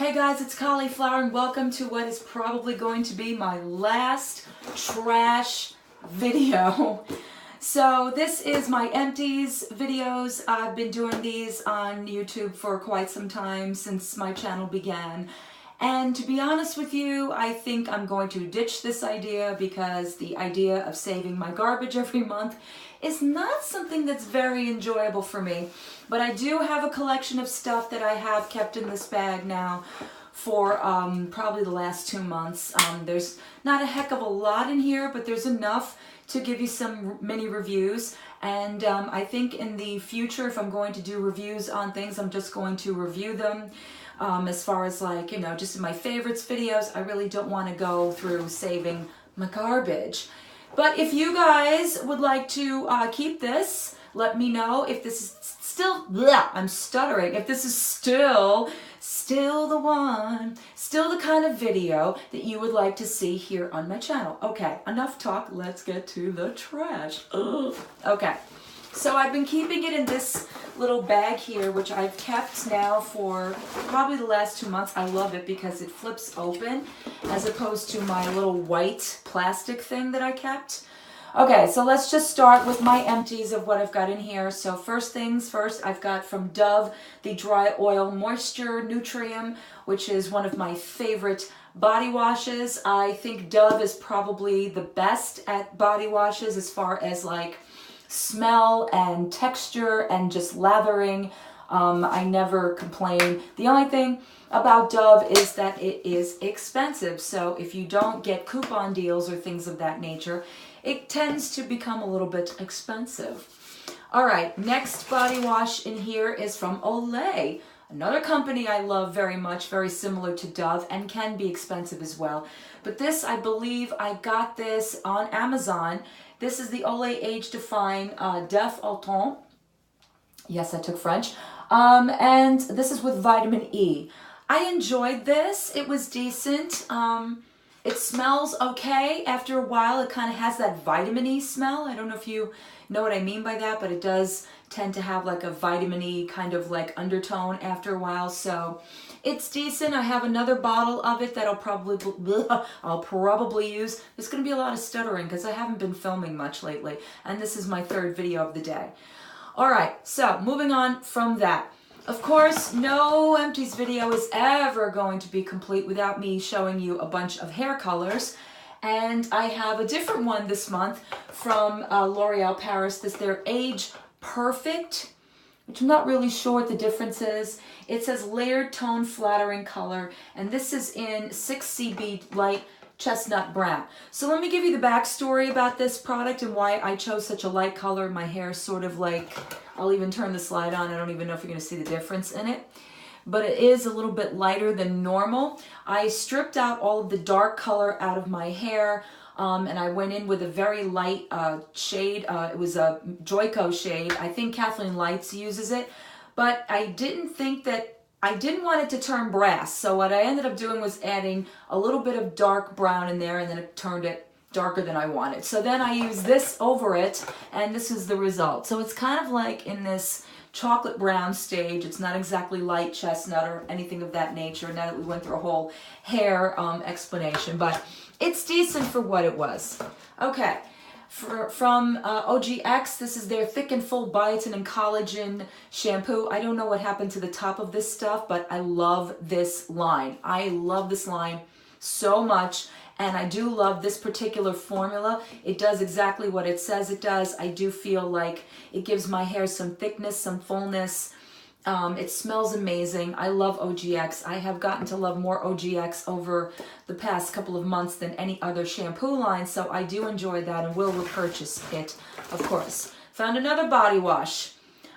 Hey guys, it's Cauliflower and welcome to what is probably going to be my last trash video. So this is my empties videos. I've been doing these on YouTube for quite some time, since my channel began. And to be honest with you, I think I'm going to ditch this idea because the idea of saving my garbage every month is not something that's very enjoyable for me. But I do have a collection of stuff that I have kept in this bag now for probably the last 2 months. There's not a heck of a lot in here, but there's enough to give you some mini reviews. And I think in the future, if I'm going to do reviews on things, I'm just going to review them. As far as like, just in my favorites videos, I really don't want to go through saving my garbage. But if you guys would like to keep this, let me know if this is still, I'm stuttering, if this is still the kind of video that you would like to see here on my channel. Okay, enough talk, let's get to the trash. Ugh. Okay, so I've been keeping it in this little bag here, which I've kept now for probably the last 2 months. I love it because it flips open as opposed to my little white plastic thing that I kept. Okay, so let's just start with my empties of what I've got in here. So first things first, I've got from Dove the Dry Oil Moisture Nutrium, which is one of my favorite body washes. I think Dove is probably the best at body washes as far as like smell and texture and just lathering. I never complain. The only thing about Dove is that it is expensive. So if you don't get coupon deals or things of that nature, it tends to become a little bit expensive. All right, next body wash in here is from Olay, another company I love very much, very similar to Dove, and can be expensive as well. But this, I believe I got this on Amazon. This is the Olay Age Define Def Autant. Yes, I took French. And this is with vitamin E. I enjoyed this. It was decent. It smells okay. After a while, it kind of has that vitamin E smell. I don't know if you know what I mean by that, but it does tend to have like a vitamin E kind of like undertone after a while. So it's decent. I have another bottle of it that I'll probably use. There's going to be a lot of stuttering because I haven't been filming much lately. And this is my third video of the day. All right, so moving on from that. Of course, no empties video is ever going to be complete without me showing you a bunch of hair colors. And I have a different one this month from L'Oreal Paris. This is their Age Perfect, which I'm not really sure what the difference is. It says Layered Tone Flattering Color, and this is in 6CB Light Chestnut Brown. So let me give you the backstory about this product and why I chose such a light color. My hair is sort of like, I'll even turn the slide on. I don't even know if you're going to see the difference in it. But it is a little bit lighter than normal. I stripped out all of the dark color out of my hair, and I went in with a very light shade. It was a Joico shade. I think Kathleen Lights uses it. But I didn't want it to turn brass. So what I ended up doing was adding a little bit of dark brown in there, and then it turned it darker than I wanted. So then I used this over it, and this is the result. So it's kind of like in this chocolate brown stage. It's not exactly light chestnut or anything of that nature, now that we went through a whole hair explanation, but it's decent for what it was. Okay, from OGX, this is their Thick and Full Biotin and Collagen Shampoo. I don't know what happened to the top of this stuff, but I love this line. I love this line so much. And I do love this particular formula. It does exactly what it says it does. I do feel like it gives my hair some thickness, some fullness. It smells amazing. I love OGX. I have gotten to love more OGX over the past couple of months than any other shampoo line. So I do enjoy that and will repurchase it, of course. Found another body wash.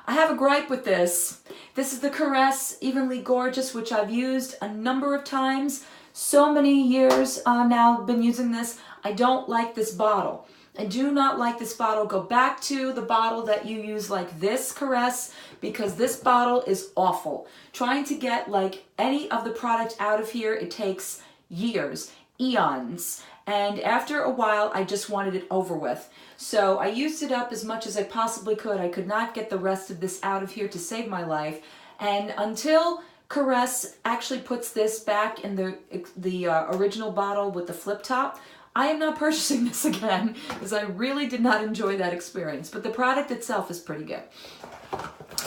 I have a gripe with this. This is the Caress Evenly Gorgeous, which I've used a number of times. So many years now been using this. I don't like this bottle. I do not like this bottle. Go back to the bottle that you use like this Caress, because this bottle is awful. Trying to get like any of the product out of here, it takes years, eons. And after a while, I just wanted it over with. So I used it up as much as I possibly could. I could not get the rest of this out of here to save my life. And until Caress actually puts this back in the original bottle with the flip top. I am not purchasing this again because I really did not enjoy that experience, but the product itself is pretty good.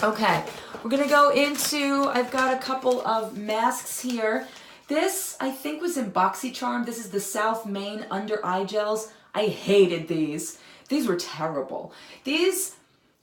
Okay, we're gonna go into, I've got a couple of masks here. This, I think, was in BoxyCharm. This is the South Main Under Eye Gels. I hated these. These were terrible. These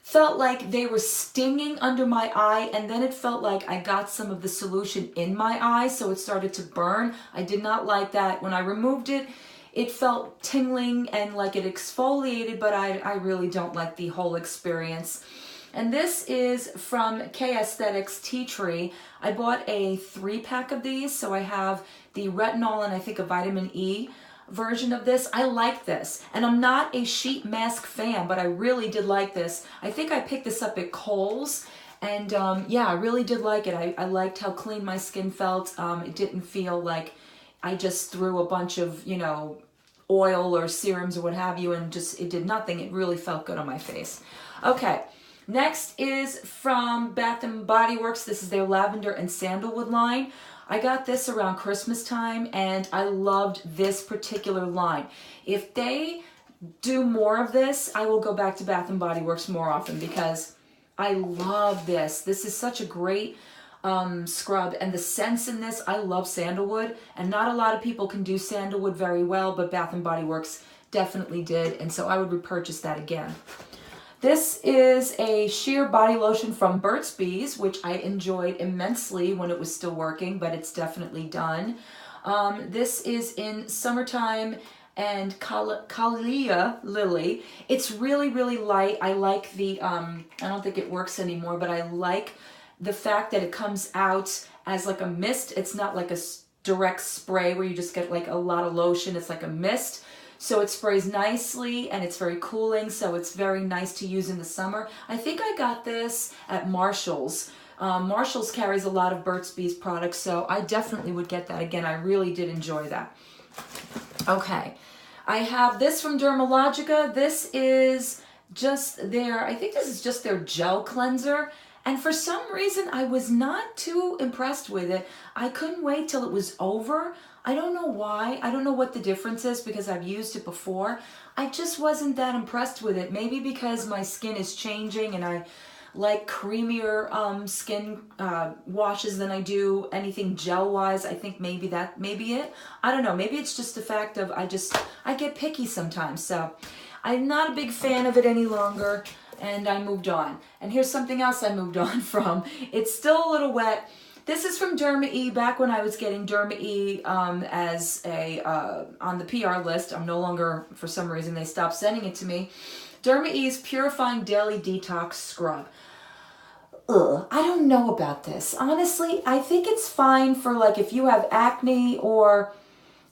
felt like they were stinging under my eye, and then it felt like I got some of the solution in my eye, so it started to burn. I did not like that. When I removed it, it felt tingling and like it exfoliated, but I really don't like the whole experience. And this is from K Aesthetics Tea Tree. I bought a 3-pack of these, so I have the retinol and I think a vitamin E version of this. I like this, and I'm not a sheet mask fan, but I really did like this. I think I picked this up at Kohl's, and yeah, I really did like it. I liked how clean my skin felt. It didn't feel like I just threw a bunch of, you know, oil or serums or what have you, and just it did nothing. It really felt good on my face. Okay, next is from Bath & Body Works. This is their lavender and sandalwood line. I got this around Christmas time, and I loved this particular line. If they do more of this, I will go back to Bath & Body Works more often because I love this. This is such a great scrub, and the scents in this, I love sandalwood, and not a lot of people can do sandalwood very well, but Bath & Body Works definitely did, and so I would repurchase that again. This is a sheer body lotion from Burt's Bees, which I enjoyed immensely when it was still working, but it's definitely done. This is in Summertime and Kalia Lily. It's really, really light. I like the, I don't think it works anymore, but I like the fact that it comes out as like a mist. It's not like a direct spray where you just get like a lot of lotion. It's like a mist. So it sprays nicely and it's very cooling, so it's very nice to use in the summer. I think I got this at Marshall's. Marshall's carries a lot of Burt's Bees products, so I definitely would get that again. I really did enjoy that. Okay, I have this from Dermalogica. This is just their, I think this is just their gel cleanser. And for some reason, I was not too impressed with it. I couldn't wait till it was over. I don't know why. I don't know what the difference is because I've used it before. I just wasn't that impressed with it. Maybe because my skin is changing and I like creamier skin washes than I do anything gel-wise. I think maybe that may be it. I don't know. Maybe it's just the fact of I get picky sometimes. So I'm not a big fan of it any longer. And I moved on. And here's something else I moved on from. It's still a little wet. This is from Derma E. Back when I was getting Derma E as a on the PR list. I'm no longer, for some reason, they stopped sending it to me. Derma E's Purifying Daily Detox Scrub. Ugh, I don't know about this. Honestly, I think it's fine for like if you have acne or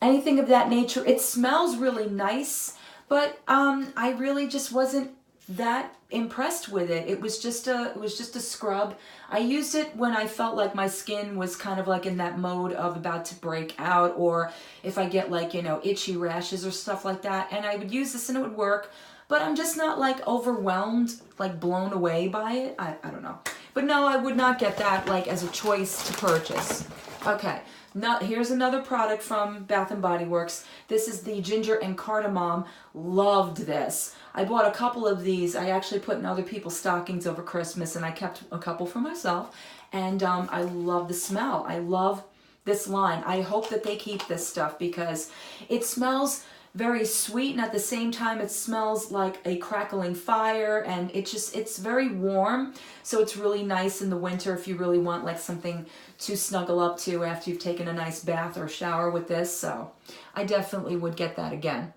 anything of that nature. It smells really nice, but I really just wasn't that impressed with it. It was just a scrub. I used it when I felt like my skin was kind of like in that mode of about to break out, or if I get like, you know, itchy rashes or stuff like that, and I would use this and it would work, but I'm just not like overwhelmed, like blown away by it. I don't know. But no, I would not get that like as a choice to purchase. Okay. Now, here's another product from Bath & Body Works. This is the Ginger and Cardamom. Loved this. I bought a couple of these. I actually put in other people's stockings over Christmas, and I kept a couple for myself. And I love the smell. I love this line. I hope that they keep this stuff because it smells very sweet, and at the same time it smells like a crackling fire, and it's very warm, so it's really nice in the winter if you really want like something to snuggle up to after you've taken a nice bath or shower with this. So I definitely would get that again.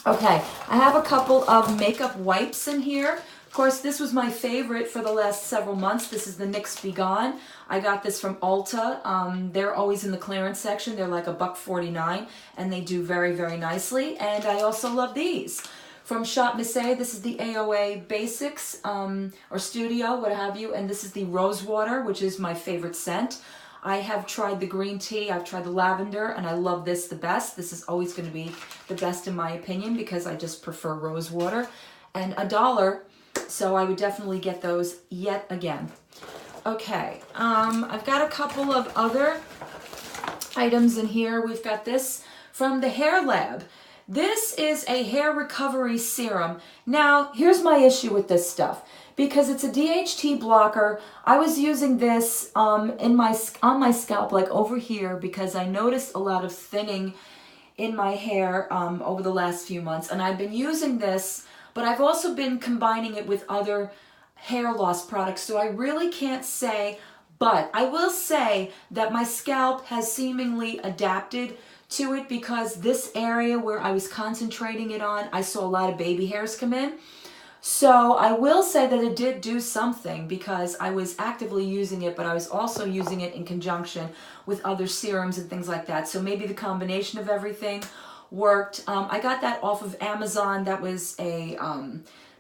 Okay, I have a couple of makeup wipes in here. Of course, this was my favorite for the last several months. This is the NYX Be Gone. I got this from Ulta. They're always in the clearance section. They're like $1.49, and they do very, very nicely. And I also love these. From Shop Miss A, this is the AOA Basics, or Studio, what have you. And this is the Rose Water, which is my favorite scent. I have tried the green tea, I've tried the lavender, and I love this the best. This is always going to be the best in my opinion because I just prefer rose water. And $1, so I would definitely get those yet again. Okay, I've got a couple of other items in here. We've got this from the Hair Lab. This is a hair recovery serum. Now, here's my issue with this stuff. Because it's a DHT blocker, I was using this on my scalp, like over here, because I noticed a lot of thinning in my hair over the last few months. And I've been using this, but I've also been combining it with other hair loss products. So I really can't say, but I will say that my scalp has seemingly adapted to it, because this area where I was concentrating it on, I saw a lot of baby hairs come in. So I will say that it did do something, because I was actively using it, but I was also using it in conjunction with other serums and things like that. So maybe the combination of everything worked. I got that off of Amazon. That was a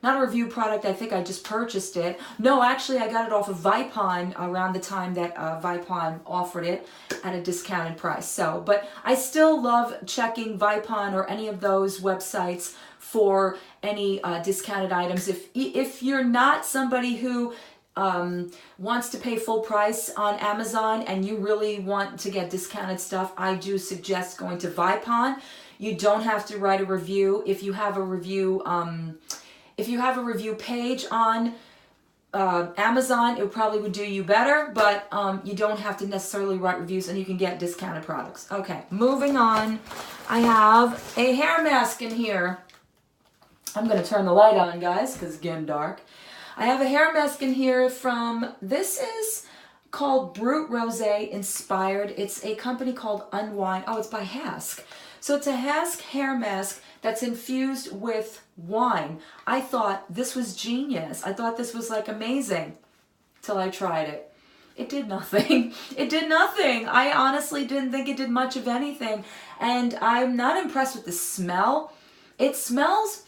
not a review product. I think I just purchased it. No, actually, I got it off of Vipon around the time that Vipon offered it at a discounted price. So, but I still love checking Vipon or any of those websites for any discounted items. If you're not somebody who wants to pay full price on Amazon and you really want to get discounted stuff, I do suggest going to Vipon. You don't have to write a review. If you have a review page on Amazon, it probably would do you better, but you don't have to necessarily write reviews, and you can get discounted products. Okay, moving on. I have a hair mask in here. I'm going to turn the light on, guys, because it's getting dark. I have a hair mask in here from, this is called Brut Rosé Inspired. It's a company called Unwind. Oh, it's by Hask. So it's a Hask hair mask that's infused with wine. I thought this was genius. I thought this was like amazing till I tried it. It did nothing. It did nothing. I honestly didn't think it did much of anything. And I'm not impressed with the smell. It smells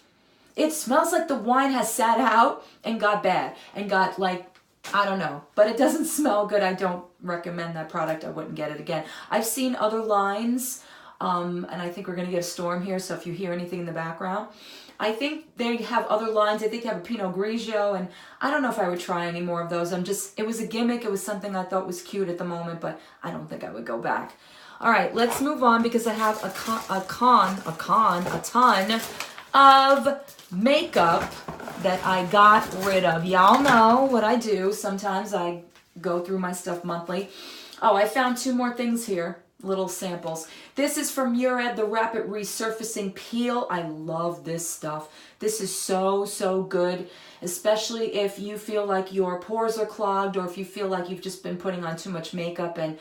like the wine has sat out and got bad and got like, I don't know, but it doesn't smell good. I don't recommend that product. I wouldn't get it again. I've seen other lines, and I think we're going to get a storm here, so if you hear anything in the background, I think they have other lines. I think they have a Pinot Grigio, and I don't know if I would try any more of those. It was a gimmick. It was something I thought was cute at the moment, but I don't think I would go back. All right, let's move on, because I have a ton of makeup that I got rid of. Y'all know what I do. Sometimes I go through my stuff monthly. Oh, I found two more things here, little samples. This is from Murad, the Rapid Resurfacing Peel. I love this stuff. This is so good, especially if you feel like your pores are clogged, or if you feel like you've just been putting on too much makeup and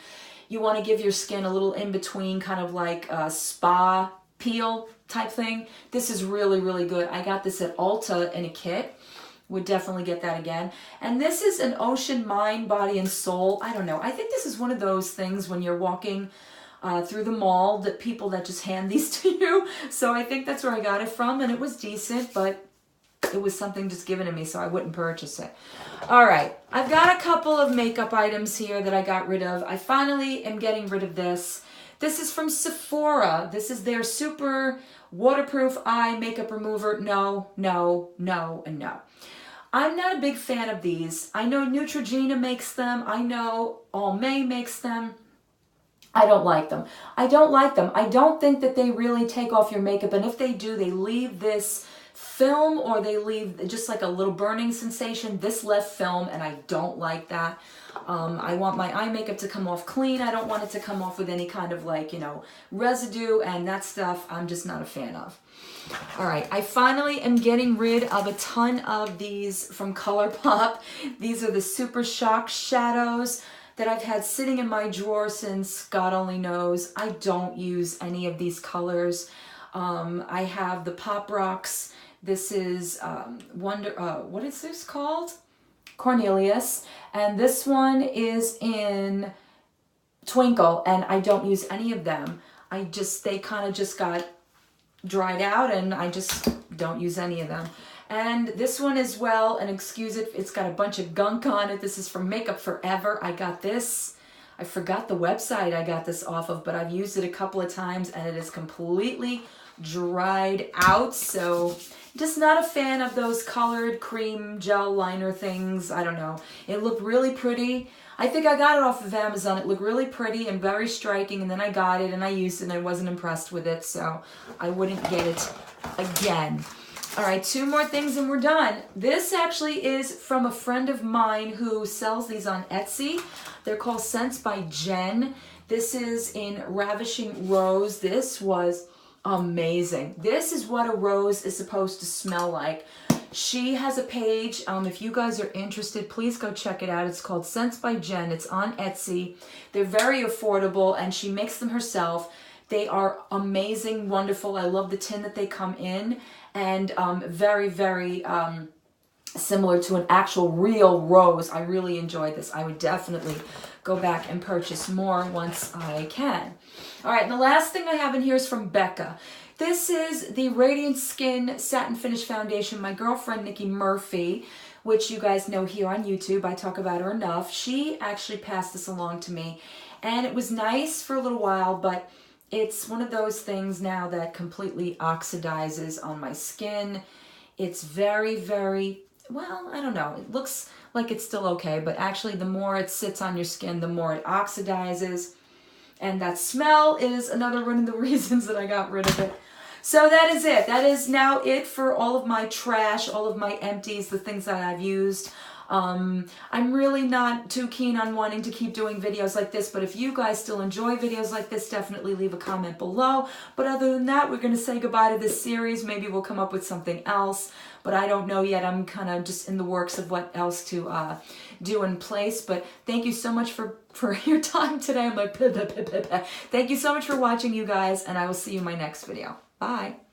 you want to give your skin a little in-between, kind of like a spa peel type thing. This is really good. I got this at Ulta in a kit. Would definitely get that again. And this is an Ocean Mind, Body, and Soul. I don't know. I think this is one of those things when you're walking through the mall, that people that just hand these to you. So I think that's where I got it from, and it was decent, but it was something just given to me, so I wouldn't purchase it. All right. I've got a couple of makeup items here that I got rid of. I finally am getting rid of this. This is from Sephora. This is their super waterproof eye makeup remover. No, and no. I'm not a big fan of these. I know Neutrogena makes them. I know Almay makes them. I don't like them. I don't think that they really take off your makeup. And if they do, they leave this film, or they leave just like a little burning sensation. This left film, and I don't like that. I want my eye makeup to come off clean. I don't want it to come off with any kind of like, residue, and that stuff I'm just not a fan of. All right, I finally am getting rid of a ton of these from ColourPop. These are the Super Shock Shadows that I've had sitting in my drawer since God only knows. I don't use any of these colors. I have the Pop Rocks. This is what is this called? Cornelius. And this one is in Twinkle, and I don't use any of them. They kind of just got dried out, and I just don't use any of them. And this one as well, and excuse it, it's got a bunch of gunk on it. This is from Makeup Forever. I got this. I forgot the website I got this off of, but I've used it a couple of times, and it is completely dried out. So Just not a fan of those colored cream gel liner things. I don't know. It looked really pretty. I think I got it off of Amazon. It looked really pretty and very striking, and then I got it and I used it and I wasn't impressed with it, so I wouldn't get it again. All right, 2 more things and we're done. This actually is from a friend of mine who sells these on Etsy. They're called Scents by Jen. This is in Ravishing Rose. This was amazing. This is what a rose is supposed to smell like. She has a page. If you guys are interested, please go check it out. It's called Scents by Jen. It's on Etsy. They're very affordable, and she makes them herself. They are amazing, wonderful. I love the tin that they come in, and very, very similar to an actual real rose. I really enjoyed this. I would definitely go back and purchase more once I can. All right, and the last thing I have in here is from Becca. This is the Radiant Skin Satin Finish Foundation. My girlfriend, Nikki Murphy, which you guys know here on YouTube, I talk about her enough, she actually passed this along to me. And it was nice for a little while, but it's one of those things now that completely oxidizes on my skin. It's very, very, well, I don't know. It looks like it's still okay, but actually the more it sits on your skin, the more it oxidizes. And that smell is another one of the reasons that I got rid of it. So that is it. That is now it for all of my trash, all of my empties, the things that I've used. I'm really not too keen on wanting to keep doing videos like this, but if you guys still enjoy videos like this, definitely leave a comment below. But other than that, we're going to say goodbye to this series. Maybe we'll come up with something else, but I don't know yet. I'm kind of just in the works of what else to do in place. But thank you so much for your time today. I'm like, thank you so much for watching, you guys, and I will see you in my next video. Bye.